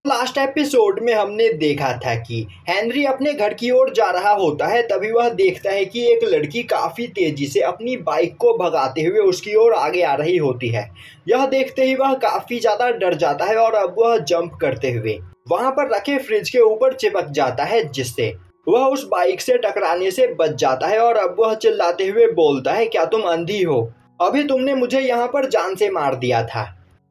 Last episode में हमने देखा था कि हेनरी अपने घर की ओर जा रहा होता है। तभी वह देखता है कि एक लड़की काफ़ी तेज़ी से अपनी बाइक को भगाते हुए उसकी ओर आगे आ रही होती है। यह देखते ही वह काफ़ी ज़्यादा डर जाता है और अब वह जंप करते हुए वहाँ पर रखे फ्रिज के ऊपर चिपक जाता है, जिससे वह उस बाइक से टकराने से बच जाता है। और अब वह चिल्लाते हुए बोलता है, क्या तुम अंधी हो? अभी तुमने मुझे यहाँ पर जान से मार दिया था।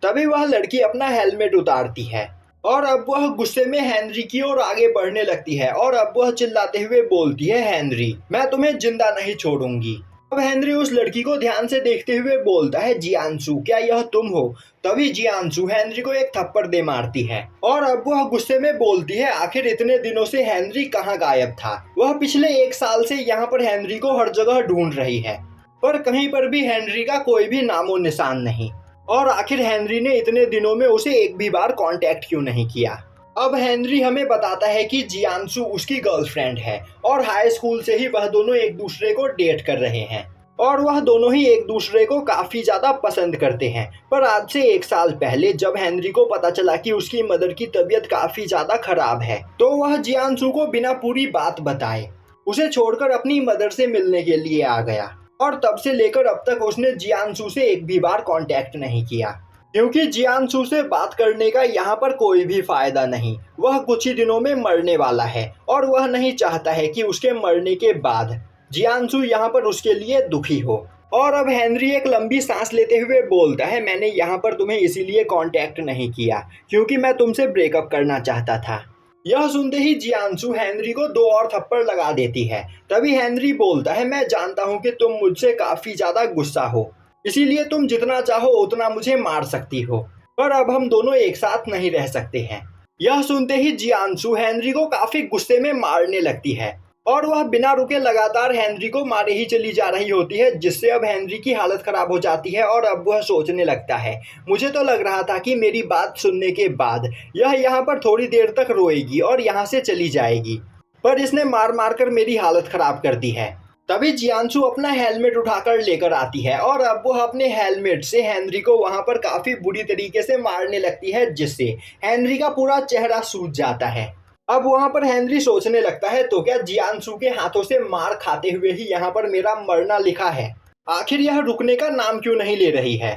तभी वह लड़की अपना हेलमेट उतारती है और अब वह गुस्से में हेनरी की ओर आगे बढ़ने लगती है और अब वह चिल्लाते हुए बोलती है, हेनरी, मैं तुम्हें जिंदा नहीं छोड़ूंगी। अब हेनरी उस लड़की को ध्यान से देखते हुए बोलता है, जियांसू, क्या यह तुम हो? तभी जियांसू हेनरी को एक थप्पड़ दे मारती है और अब वह गुस्से में बोलती है, आखिर इतने दिनों से हेनरी कहाँ गायब था? वह पिछले 1 साल से यहाँ पर हेनरी को हर जगह ढूंढ रही है, पर कहीं पर भी हेनरी का कोई भी नामो निशान नहीं। और आखिर हेनरी ने इतने दिनों में उसे एक भी बार कांटेक्ट क्यों नहीं किया? अब हेनरी हमें बताता है कि जियांसू उसकी गर्लफ्रेंड है और हाई स्कूल से ही वह दोनों एक दूसरे को डेट कर रहे हैं और वह दोनों ही एक दूसरे को काफ़ी ज़्यादा पसंद करते हैं। पर आज से 1 साल पहले जब हेनरी को पता चला कि उसकी मदर की तबीयत काफ़ी ज़्यादा खराब है, तो वह जियांसू को बिना पूरी बात बताए उसे छोड़कर अपनी मदर से मिलने के लिए आ गया। और तब से लेकर अब तक उसने जियांसू से एक भी बार कांटेक्ट नहीं किया, क्योंकि जियांसू से बात करने का यहाँ पर कोई भी फायदा नहीं। वह कुछ ही दिनों में मरने वाला है और वह नहीं चाहता है कि उसके मरने के बाद जियांसू यहाँ पर उसके लिए दुखी हो। और अब हेनरी एक लंबी सांस लेते हुए बोलता है, मैंने यहाँ पर तुम्हें इसीलिए कांटेक्ट नहीं किया क्योंकि मैं तुमसे ब्रेकअप करना चाहता था। यह सुनते ही जियांसू हेनरी को 2 और थप्पड़ लगा देती है। तभी हेनरी बोलता है, मैं जानता हूँ कि तुम मुझसे काफ़ी ज़्यादा गुस्सा हो, इसीलिए तुम जितना चाहो उतना मुझे मार सकती हो, पर अब हम दोनों एक साथ नहीं रह सकते हैं। यह सुनते ही जियांसू हेनरी को काफ़ी गुस्से में मारने लगती है और वह बिना रुके लगातार हेनरी को मारे ही चली जा रही होती है, जिससे अब हेनरी की हालत ख़राब हो जाती है और अब वह सोचने लगता है, मुझे तो लग रहा था कि मेरी बात सुनने के बाद यह यहाँ पर थोड़ी देर तक रोएगी और यहाँ से चली जाएगी, पर इसने मार मार कर मेरी हालत ख़राब कर दी है। तभी जियांसू अपना हेलमेट उठाकर लेकर आती है और अब वह अपने हेलमेट से हेनरी को वहाँ पर काफ़ी बुरी तरीके से मारने लगती है, जिससे हेनरी का पूरा चेहरा सूज जाता है। अब वहाँ पर हेनरी सोचने लगता है, तो क्या जियांसू के हाथों से मार खाते हुए ही यहाँ पर मेरा मरना लिखा है? आखिर यह रुकने का नाम क्यों नहीं ले रही है?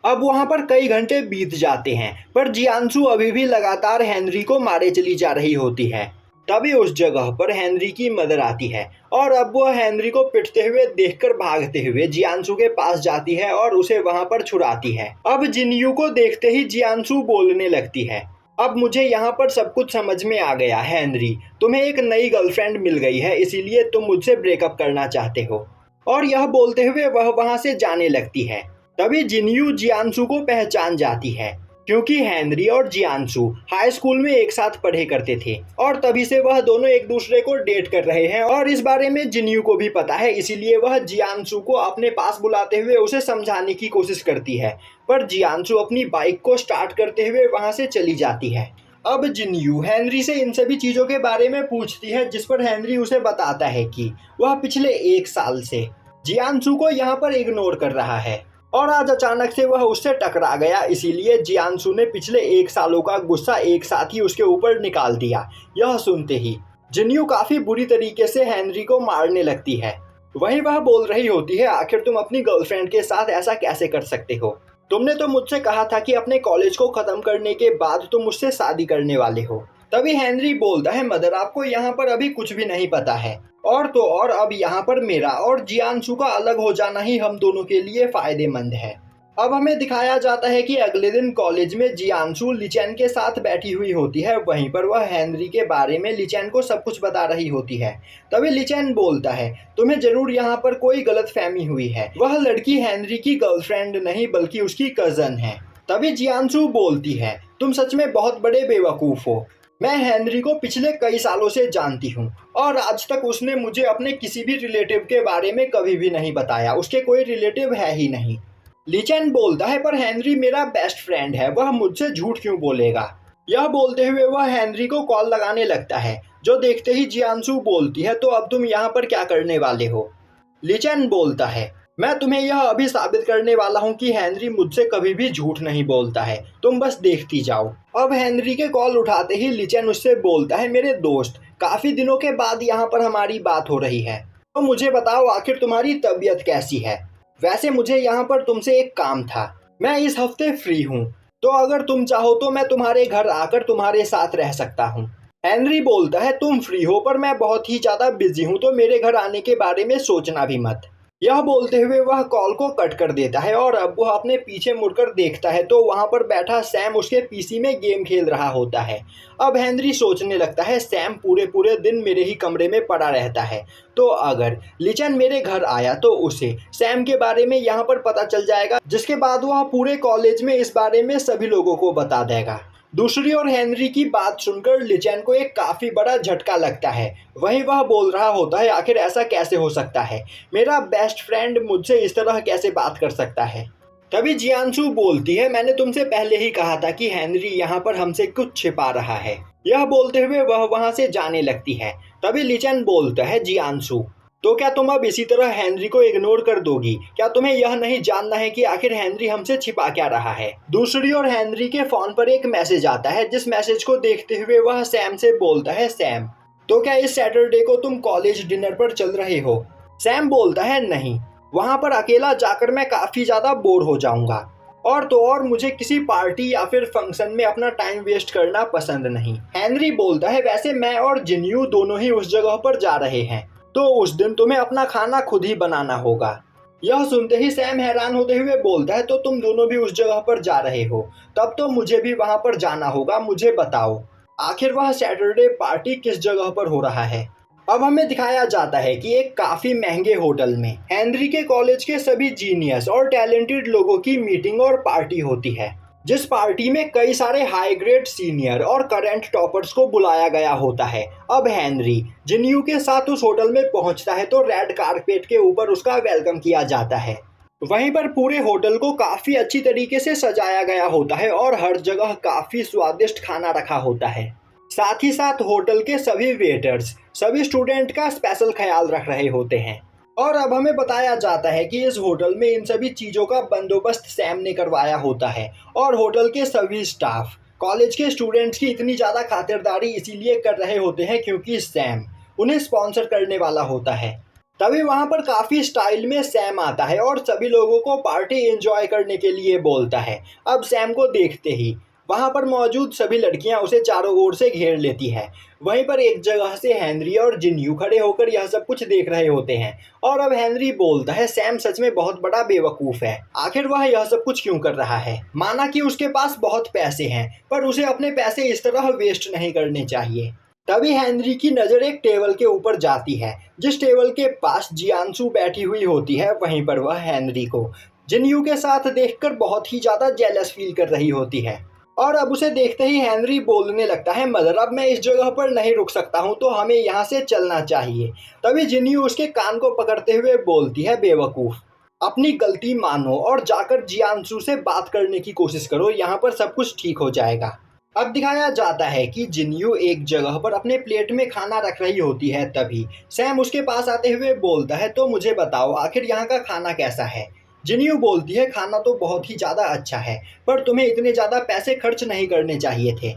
अब वहाँ पर कई घंटे बीत जाते हैं, पर जियांसू अभी भी लगातार हेनरी को मारे चली जा रही होती है। तभी उस जगह पर हेनरी की मदर आती है और अब वह हेनरी को पिटते हुए देखकर भागते हुए जियांसू के पास जाती है और उसे वहाँ पर छुड़ाती है। अब जिनयू को देखते ही जियांसू बोलने लगती है, अब मुझे यहाँ पर सब कुछ समझ में आ गया हेनरी, तुम्हें एक नई गर्लफ्रेंड मिल गई है, इसीलिए तुम मुझसे ब्रेकअप करना चाहते हो। और यह बोलते हुए वह वहाँ से जाने लगती है। तभी जिनयू जियांसू को पहचान जाती है, क्योंकि हेनरी और जियांसू हाई स्कूल में एक साथ पढ़े करते थे और तभी से वह दोनों एक दूसरे को डेट कर रहे हैं और इस बारे में जिनयू को भी पता है, इसीलिए वह जियांसू को अपने पास बुलाते हुए उसे समझाने की कोशिश करती है, पर जियांसू अपनी बाइक को स्टार्ट करते हुए वहां से चली जाती है। अब जिनयू हेनरी से इन सभी चीज़ों के बारे में पूछती है, जिस पर हेनरी उसे बताता है कि वह पिछले 1 साल से जियांसू को यहाँ पर इग्नोर कर रहा है और आज अचानक से वह उससे टकरा गया, इसीलिए जियांसू ने पिछले 1 सालों का गुस्सा एक साथ ही उसके ऊपर निकाल दिया। यह सुनते ही जिनयू काफ़ी बुरी तरीके से हेनरी को मारने लगती है। वहीं वह बोल रही होती है, आखिर तुम अपनी गर्लफ्रेंड के साथ ऐसा कैसे कर सकते हो? तुमने तो मुझसे कहा था कि अपने कॉलेज को ख़त्म करने के बाद तुम मुझसे शादी करने वाले हो। तभी हेनरी बोलता है, मदर, आपको यहाँ पर अभी कुछ भी नहीं पता है, और तो और अब यहाँ पर मेरा और जियांसू का अलग हो जाना ही हम दोनों के लिए फ़ायदेमंद है। अब हमें दिखाया जाता है कि अगले दिन कॉलेज में जियांसू लिचेन के साथ बैठी हुई होती है। वहीं पर वह हेनरी के बारे में लिचेन को सब कुछ बता रही होती है। तभी लिचेन बोलता है, तुम्हें जरूर यहाँ पर कोई गलतफहमी हुई है, वह लड़की हेनरी की गर्लफ्रेंड नहीं बल्कि उसकी कज़न है। तभी जियांसू बोलती है, तुम सच में बहुत बड़े बेवकूफ़ हो, मैं हेनरी को पिछले कई सालों से जानती हूँ और आज तक उसने मुझे अपने किसी भी रिलेटिव के बारे में कभी भी नहीं बताया, उसके कोई रिलेटिव है ही नहीं। लिचेन बोलता है, पर हेनरी मेरा बेस्ट फ्रेंड है, वह मुझसे झूठ क्यों बोलेगा? यह बोलते हुए वह हेनरी को कॉल लगाने लगता है, जो देखते ही जियांसू बोलती है, तो अब तुम यहाँ पर क्या करने वाले हो? लिचेन बोलता है, मैं तुम्हें यह अभी साबित करने वाला हूँ कि हेनरी मुझसे कभी भी झूठ नहीं बोलता है, तुम बस देखती जाओ। अब हेनरी के कॉल उठाते ही लिचन उससे बोलता है, मेरे दोस्त, काफी दिनों के बाद यहाँ पर हमारी बात हो रही है, तो मुझे बताओ आखिर तुम्हारी तबीयत कैसी है। वैसे मुझे यहाँ पर तुमसे एक काम था, मैं इस हफ्ते फ्री हूँ, तो अगर तुम चाहो तो मैं तुम्हारे घर आकर तुम्हारे साथ रह सकता हूँ। हेनरी बोलता है, तुम फ्री हो पर मैं बहुत ही ज्यादा बिजी हूँ, तो मेरे घर आने के बारे में सोचना भी मत। यह बोलते हुए वह कॉल को कट कर देता है और अब वह अपने पीछे मुड़कर देखता है तो वहां पर बैठा सैम उसके पीसी में गेम खेल रहा होता है। अब हेनरी सोचने लगता है, सैम पूरे पूरे दिन मेरे ही कमरे में पड़ा रहता है, तो अगर लिचन मेरे घर आया तो उसे सैम के बारे में यहाँ पर पता चल जाएगा, जिसके बाद वह पूरे कॉलेज में इस बारे में सभी लोगों को बता देगा। दूसरी ओर हेनरी की बात सुनकर लिचन को एक काफी बड़ा झटका लगता है। वहीं वह बोल रहा होता है, आखिर ऐसा कैसे हो सकता है, मेरा बेस्ट फ्रेंड मुझसे इस तरह कैसे बात कर सकता है। तभी जियांसू बोलती है, मैंने तुमसे पहले ही कहा था कि हेनरी यहाँ पर हमसे कुछ छिपा रहा है। यह बोलते हुए वह वहां से जाने लगती है। तभी लिचन बोलता है, जियांसू, तो क्या तुम अब इसी तरह हेनरी को इग्नोर कर दोगी? क्या तुम्हें यह नहीं जानना है कि आखिर हेनरी हमसे छिपा क्या रहा है? दूसरी ओर हेनरी के फोन पर एक मैसेज आता है, जिस मैसेज को देखते हुए वह सैम से बोलता है, सैम, तो क्या इस सैटरडे को तुम कॉलेज डिनर पर चल रहे हो? सैम बोलता है, नहीं, वहां पर अकेला जाकर मैं काफी ज्यादा बोर हो जाऊंगा, और तो और मुझे किसी पार्टी या फिर फंक्शन में अपना टाइम वेस्ट करना पसंद नहीं। हेनरी बोलता है, वैसे मैं और जिन्यू दोनों ही उस जगह पर जा रहे हैं, तो उस दिन तुम्हें अपना खाना खुद ही बनाना होगा। यह सुनते ही सैम हैरान होते हुए बोलता है, तो तुम दोनों भी उस जगह पर जा रहे हो, तब तो मुझे भी वहां पर जाना होगा, मुझे बताओ आखिर वह सैटरडे पार्टी किस जगह पर हो रहा है। अब हमें दिखाया जाता है कि एक काफी महंगे होटल में हेनरी के कॉलेज के सभी जीनियस और टैलेंटेड लोगों की मीटिंग और पार्टी होती है, जिस पार्टी में कई सारे हाई ग्रेड सीनियर और करंट टॉपर्स को बुलाया गया होता है। अब हेनरी जिन्यू के साथ उस होटल में पहुंचता है तो रेड कारपेट के ऊपर उसका वेलकम किया जाता है। वहीं पर पूरे होटल को काफी अच्छी तरीके से सजाया गया होता है और हर जगह काफी स्वादिष्ट खाना रखा होता है। साथ ही साथ होटल के सभी वेटर्स सभी स्टूडेंट का स्पेशल ख्याल रख रहे होते हैं। और अब हमें बताया जाता है कि इस होटल में इन सभी चीज़ों का बंदोबस्त सैम ने करवाया होता है, और होटल के सभी स्टाफ कॉलेज के स्टूडेंट्स की इतनी ज़्यादा खातिरदारी इसीलिए कर रहे होते हैं क्योंकि सैम उन्हें स्पॉन्सर करने वाला होता है। तभी वहाँ पर काफ़ी स्टाइल में सैम आता है और सभी लोगों को पार्टी एंजॉय करने के लिए बोलता है। अब सैम को देखते ही वहां पर मौजूद सभी लड़कियां उसे चारों ओर से घेर लेती है। वहीं पर एक जगह से हेनरी और जिन्यू खड़े होकर यह सब कुछ देख रहे होते हैं। और अब हेनरी बोलता है, सैम सच में बहुत बड़ा बेवकूफ है, आखिर वह यह सब कुछ क्यों कर रहा है? माना कि उसके पास बहुत पैसे हैं, पर उसे अपने पैसे इस तरह वेस्ट नहीं करने चाहिए। तभी हेनरी की नज़र एक टेबल के ऊपर जाती है, जिस टेबल के पास जियांसू बैठी हुई होती है। वहीं पर वह हेनरी को जिन्यू के साथ देखकर बहुत ही ज़्यादा जेलस फील कर रही होती है। और अब उसे देखते ही हेनरी बोलने लगता है, मदर, अब मैं इस जगह पर नहीं रुक सकता हूँ, तो हमें यहाँ से चलना चाहिए। तभी जिन्यू उसके कान को पकड़ते हुए बोलती है, बेवकूफ़, अपनी गलती मानो और जाकर जियांसू से बात करने की कोशिश करो, यहाँ पर सब कुछ ठीक हो जाएगा। अब दिखाया जाता है कि जिन्यू एक जगह पर अपने प्लेट में खाना रख रही होती है। तभी सैम उसके पास आते हुए बोलता है, तो मुझे बताओ आखिर यहाँ का खाना कैसा है? जिन्यू बोलती है, खाना तो बहुत ही ज़्यादा अच्छा है, पर तुम्हें इतने ज़्यादा पैसे खर्च नहीं करने चाहिए थे।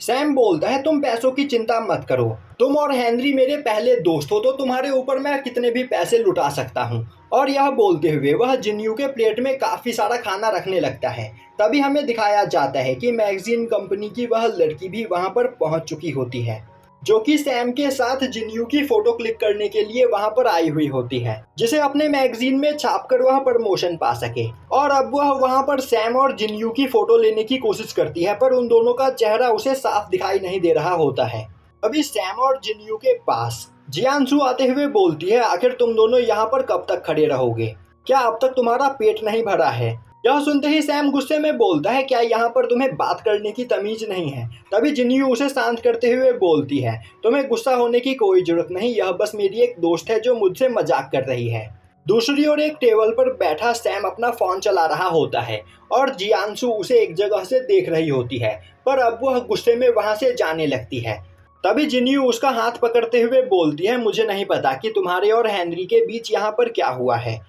सैम बोलता है, तुम पैसों की चिंता मत करो, तुम और हेनरी मेरे पहले दोस्त हो, तो तुम्हारे ऊपर मैं कितने भी पैसे लुटा सकता हूँ। और यह बोलते हुए वह जिन्यू के प्लेट में काफ़ी सारा खाना रखने लगता है। तभी हमें दिखाया जाता है कि मैगजीन कंपनी की वह लड़की भी वहाँ पर पहुँच चुकी होती है, जो कि सैम के साथ जिन्यू की फोटो क्लिक करने के लिए वहां पर आई हुई होती है, जिसे अपने मैगजीन में छापकर वह प्रमोशन पा सके। और अब वह वहां पर सैम और जिन्यू की फोटो लेने की कोशिश करती है, पर उन दोनों का चेहरा उसे साफ दिखाई नहीं दे रहा होता है। अभी सैम और जिन्यू के पास जियांसू आते हुए बोलती है, आखिर तुम दोनों यहाँ पर कब तक खड़े रहोगे? क्या अब तक तुम्हारा पेट नहीं भरा है? यह सुनते ही सैम गुस्से में बोलता है, क्या यहाँ पर तुम्हें बात करने की तमीज नहीं है? तभी जिन्यू उसे शांत करते हुए बोलती है, तुम्हें गुस्सा होने की कोई जरूरत नहीं, यह बस मेरी एक दोस्त है जो मुझसे मजाक कर रही है। दूसरी ओर एक टेबल पर बैठा सैम अपना फोन चला रहा होता है और जियांसू उसे एक जगह से देख रही होती है, पर अब वह गुस्से में वहां से जाने लगती है। तभी जिन्यू उसका हाथ पकड़ते हुए बोलती है, मुझे नहीं पता कि तुम्हारे और हेनरी के बीच यहाँ पर क्या हुआ है,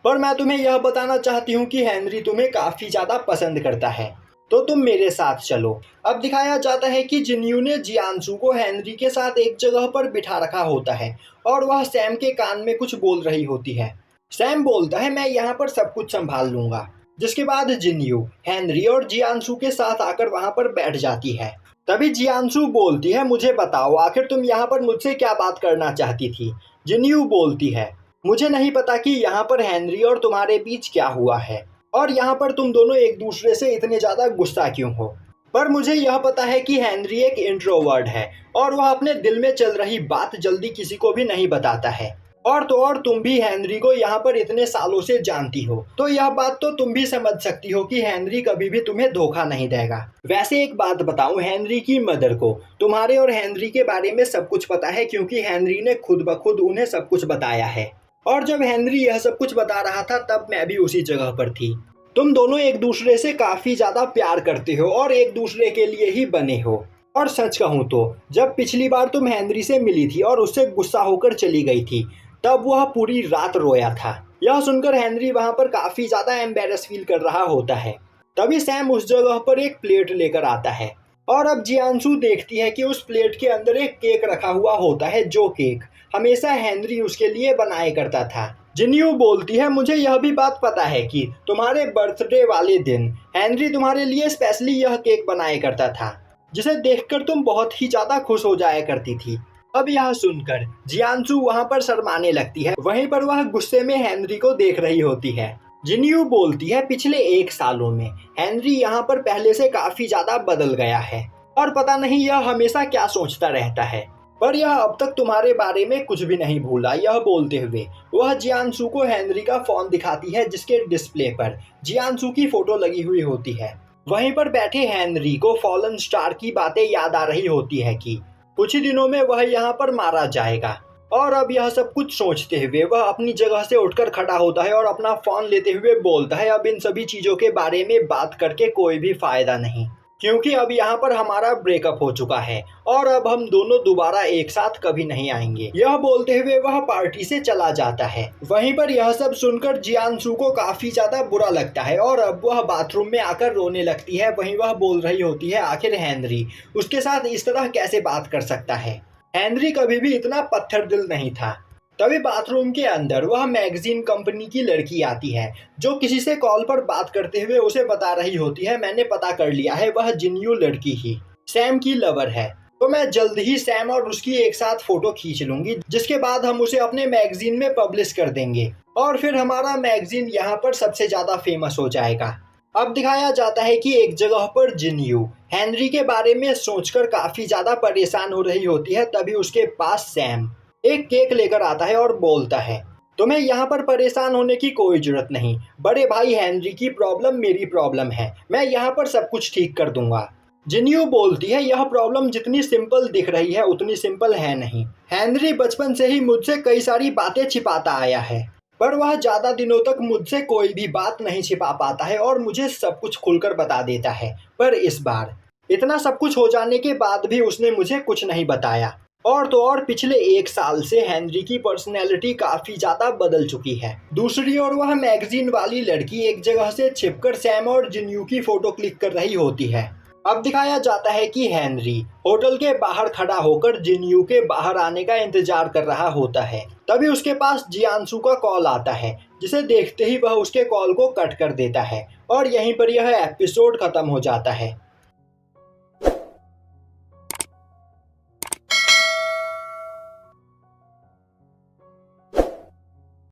पर मैं तुम्हें यह बताना चाहती हूँ कि हेनरी तुम्हें काफ़ी ज़्यादा पसंद करता है, तो तुम मेरे साथ चलो। अब दिखाया जाता है कि जिन्यू ने जियांसू को हेनरी के साथ एक जगह पर बिठा रखा होता है और वह सैम के कान में कुछ बोल रही होती है। सैम बोलता है मैं यहाँ पर सब कुछ संभाल लूंगा, जिसके बाद जिन्यू हेनरी और जियांसू के साथ आकर वहाँ पर बैठ जाती है। तभी जियांसू बोलती है मुझे बताओ आखिर तुम यहाँ पर मुझसे क्या बात करना चाहती थी। जिन्यू बोलती है मुझे नहीं पता कि यहाँ पर हेनरी और तुम्हारे बीच क्या हुआ है और यहाँ पर तुम दोनों एक दूसरे से इतने ज़्यादा गुस्सा क्यों हो, पर मुझे यह पता है कि हेनरी एक इंट्रोवर्ट है और वह अपने दिल में चल रही बात जल्दी किसी को भी नहीं बताता है। और तो और तुम भी हेनरी को यहाँ पर इतने सालों से जानती हो, तो यह बात तो तुम भी समझ सकती हो कि हेनरी कभी भी तुम्हें धोखा नहीं देगा। वैसे एक बात बताऊं, हेनरी की मदर को तुम्हारे और हेनरी के बारे में सब कुछ पता है, क्योंकि हेनरी ने खुद ब खुद उन्हें सब कुछ बताया है। और जब हेनरी यह सब कुछ बता रहा था तब मैं भी उसी जगह पर थी। तुम दोनों एक दूसरे से काफी ज्यादा प्यार करते हो और एक दूसरे के लिए ही बने हो। और सच कहूँ तो जब पिछली बार तुम हेनरी से मिली थी और उससे गुस्सा होकर चली गई थी, तब वह पूरी रात रोया था। यह सुनकर हेनरी वहां पर काफी ज्यादा एम्बेरस फील कर रहा होता है। तभी सैम उस जगह पर एक प्लेट लेकर आता है और अब जियांसू देखती है कि उस प्लेट के अंदर एक केक रखा हुआ होता है, जो केक हमेशा हेनरी उसके लिए बनाया करता था। जिन्यू बोलती है मुझे यह भी बात पता है कि तुम्हारे बर्थडे वाले दिन हेनरी तुम्हारे लिए स्पेशली यह केक बनाया करता था, जिसे देखकर तुम बहुत ही ज्यादा खुश हो जाया करती थी। अब यह सुनकर जियांसू वहां पर शर्माने लगती है, वहीं पर वह गुस्से में हेनरी को देख रही होती है। जिन्यू बोलती है पिछले 1 सालों में हेनरी यहाँ पर पहले से काफी ज्यादा बदल गया है और पता नहीं यह हमेशा क्या सोचता रहता है, पर यह अब तक तुम्हारे बारे में कुछ भी नहीं भूला। यह बोलते हुए वह जियांसू को हेनरी का फोन दिखाती है, जिसके डिस्प्ले पर जियांसू की फोटो लगी हुई होती है। वहीं पर बैठे हेनरी को फॉलन स्टार की बातें याद आ रही होती है कि कुछ ही दिनों में वह यहाँ पर मारा जाएगा। और अब यह सब कुछ सोचते हुए वह अपनी जगह से उठकर खड़ा होता है और अपना फोन लेते हुए बोलता है अब इन सभी चीजों के बारे में बात करके कोई भी फायदा नहीं, क्योंकि अब यहाँ पर हमारा ब्रेकअप हो चुका है और अब हम दोनों दोबारा एक साथ कभी नहीं आएंगे। यह बोलते हुए वह पार्टी से चला जाता है। वहीं पर यह सब सुनकर जियांसू को काफी ज्यादा बुरा लगता है और अब वह बाथरूम में आकर रोने लगती है। वहीं वह बोल रही होती है आखिर हेनरी उसके साथ इस तरह कैसे बात कर सकता है, हेनरी कभी भी इतना पत्थर दिल नहीं था। तभी बाथरूम के अंदर वह मैगजीन कंपनी की लड़की आती है, जो किसी से कॉल पर बात करते हुए उसे बता रही होती है मैंने पता कर लिया है वह जिन्यू लड़की ही सैम की लवर है, तो मैं जल्द ही सैम और उसकी एक साथ फोटो खींच लूंगी, जिसके बाद हम उसे अपने मैगजीन में पब्लिश कर देंगे और फिर हमारा मैगजीन यहाँ पर सबसे ज्यादा फेमस हो जाएगा। अब दिखाया जाता है कि एक जगह पर जिन्यू हेनरी के बारे में सोचकर काफी ज्यादा परेशान हो रही होती है। तभी उसके पास सैम एक केक लेकर आता है और बोलता है तुम्हें यहाँ पर परेशान होने की कोई जरूरत नहीं, बड़े भाई हेनरी की प्रॉब्लम मेरी प्रॉब्लम है, मैं यहाँ पर सब कुछ ठीक कर दूंगा। जिन्यू बोलती है यह प्रॉब्लम जितनी सिंपल दिख रही है उतनी सिंपल है नहीं। हेनरी बचपन से ही मुझसे कई सारी बातें छिपाता आया है, पर वह ज्यादा दिनों तक मुझसे कोई भी बात नहीं छिपा पाता है और मुझे सब कुछ खुलकर बता देता है, पर इस बार इतना सब कुछ हो जाने के बाद भी उसने मुझे कुछ नहीं बताया। और तो और पिछले 1 साल से हेनरी की पर्सनैलिटी काफी ज्यादा बदल चुकी है। दूसरी ओर वह मैगजीन वाली लड़की एक जगह से छिपकर सैम और जिन्यू की फोटो क्लिक कर रही होती है। अब दिखाया जाता है कि हेनरी होटल के बाहर खड़ा होकर जिन्यू के बाहर आने का इंतजार कर रहा होता है। तभी उसके पास जियांसू का कॉल आता है, जिसे देखते ही वह उसके कॉल को कट कर देता है और यहीं पर यह एपिसोड खत्म हो जाता है।